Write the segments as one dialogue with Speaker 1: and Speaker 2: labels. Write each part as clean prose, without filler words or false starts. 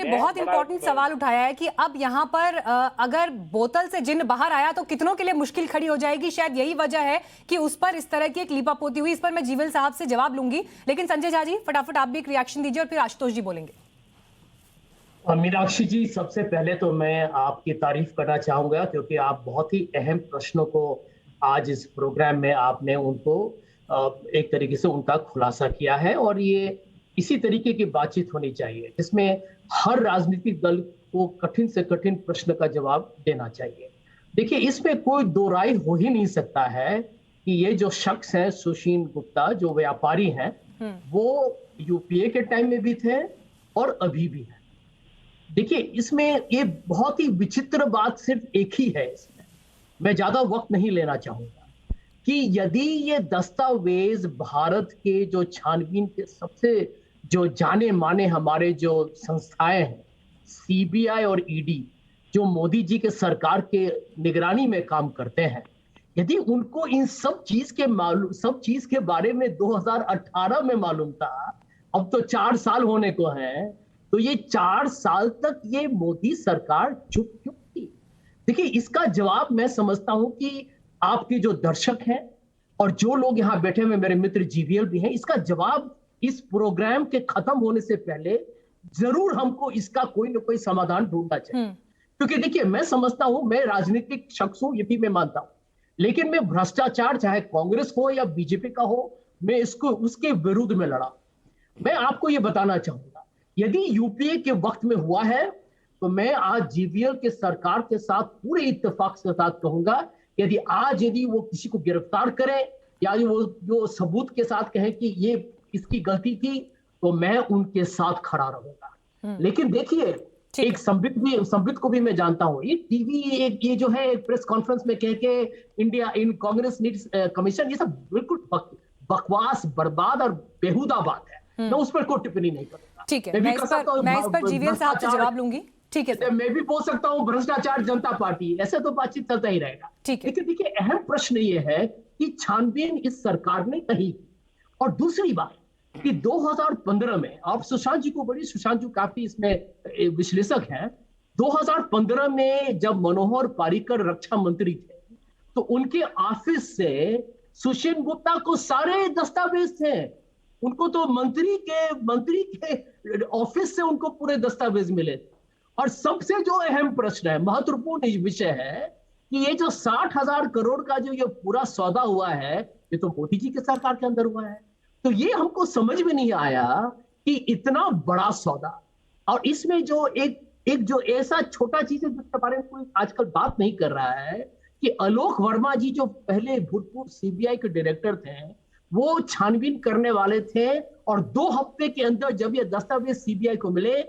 Speaker 1: आपने बहुत इंपॉर्टेंट सवाल उठाया है कि अब यहाँ पर अगर बोतल से जिन्न बाहर आया तो कितनों के लिए मुश्किल खड़ी हो जाएगी। शायद यही वजह है कि उस पर इस तरह की एक लीपापोती हुई। इस पर मैं जीवल साहब से जवाब लूंगी, लेकिन संजय झा जी फटाफट आप भी एक रिएक्शन दीजिए और फिर आशुतोष जी बोलेंगे।
Speaker 2: मीनाक्षी जी, सबसे पहले तो मैं आपकी तारीफ करना चाहूंगा क्योंकि आप बहुत ही अहम प्रश्नों को आज इस प्रोग्राम में आपने उनको एक तरीके से उनका खुलासा किया है। और ये इसी तरीके की बातचीत होनी चाहिए जिसमें हर राजनीतिक दल को कठिन से कठिन प्रश्न का जवाब देना चाहिए। देखिए, इसमें कोई दो राय हो ही नहीं सकता है कि ये जो शख्स है सुशील गुप्ता, जो व्यापारी हैं, वो यूपीए के टाइम में भी थे और अभी भी है। देखिए, इसमें ये बहुत ही विचित्र बात सिर्फ एक ही है। इसमें मैं ज्यादा वक्त नहीं लेना चाहूंगा कि यदि ये दस्तावेज भारत के जो छानबीन के सबसे जो जाने माने हमारे जो संस्थाएं हैं, सीबीआई और ईडी, जो मोदी जी के सरकार के निगरानी में काम करते हैं, यदि उनको इन सब चीज के बारे में 2018 में मालूम था, अब तो 4 साल होने को है, तो ये 4 साल तक ये मोदी सरकार चुप क्यों थी? देखिए, इसका जवाब मैं समझता हूं कि आपके जो दर्शक हैं और जो लोग यहाँ बैठे हुए मेरे मित्र जीवीएल भी हैं, इसका जवाब इस प्रोग्राम के खत्म होने से पहले जरूर हमको इसका कोई ना कोई समाधान ढूंढना चाहिए। क्योंकि देखिए, मैं समझता हूं, मैं राजनीतिक शख्स हूं, ये भी मैं मानता हूं, लेकिन मैं भ्रष्टाचार चाहे कांग्रेस हो या बीजेपी का हो, मैं इसको उसके विरुद्ध में लड़ा। मैं आपको ये बताना चाहूंगा, यदि यूपीए के वक्त में हुआ है तो मैं आज जीवीएल के सरकार के साथ पूरे इत्तेफाक के साथ कहूंगा, यदि वो किसी को गिरफ्तार करें या वो जो सबूत के साथ कहें कि ये इसकी गलती थी, तो मैं उनके साथ खड़ा रहूंगा। लेकिन देखिए, एक संबित को भी मैं जानता हूं, ये टीवी ये जो है प्रेस कॉन्फ्रेंस में कह के India in Congress needs commission, ये सब बिल्कुल बकवास, बर्बाद और बेहुदा बात है। मैं उस पर कोई टिप्पणी नहीं करूंगा।
Speaker 1: ठीक है, मैं इस पर जीवीएल साहब से जवाब लूंगी। ठीक है सर।
Speaker 2: मैं भी बोल सकता हूँ भ्रष्टाचार जनता पार्टी, ऐसे तो बातचीत चलता ही रहेगा।
Speaker 1: ठीक है।
Speaker 2: लेकिन देखिए, अहम प्रश्न ये है कि छानबीन इस सरकार ने कही। और दूसरी बात कि 2015 में, आप सुशांत जी काफी इसमें विश्लेषक हैं, 2015 में जब मनोहर पर्रिकर रक्षा मंत्री थे, तो उनके ऑफिस से सुशील गुप्ता को सारे दस्तावेज थे। उनको तो मंत्री के ऑफिस से उनको पूरे दस्तावेज मिले। और सबसे जो अहम प्रश्न है, महत्वपूर्ण विषय है कि ये जो 60,000 करोड़ का जो ये पूरा सौदा हुआ है, ये तो मोदी जी के सरकार के अंदर हुआ है। तो ये हमको समझ में नहीं आया कि इतना बड़ा सौदा, और इसमें जो एक जो ऐसा छोटा चीज है जिसके बारे में कोई आजकल बात नहीं कर रहा है कि आलोक वर्मा जी, जो पहले भूतपूर्व सीबीआई के डायरेक्टर थे, वो छानबीन करने वाले थे, और 2 हफ्ते के अंदर जब ये दस्तावेज सीबीआई को मिले,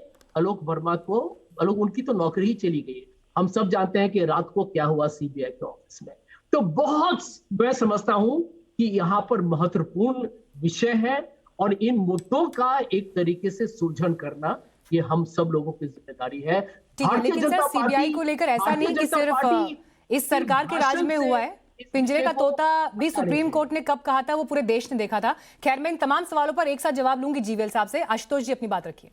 Speaker 2: उनकी तो नौकरी ही चली गई। हम सब जानते हैं कि रात को क्या हुआ सीबीआई के ऑफिस में। तो बहुत मैं समझता हूं कि यहाँ पर महत्वपूर्ण विषय है, और इन मुद्दों का एक तरीके से सुलझन करना ये हम सब लोगों की जिम्मेदारी है।
Speaker 1: लेकिन सर, सीबीआई को लेकर ऐसा नहीं कि सिर्फ इस सरकार के राज में हुआ है। पिंजरे का तोता भी सुप्रीम कोर्ट ने कब कहा था, वो पूरे देश ने देखा था। खैर, मैं इन तमाम सवालों पर एक साथ जवाब लूंगी जीवीएल साहब से। आशुतोष जी, अपनी बात रखिए।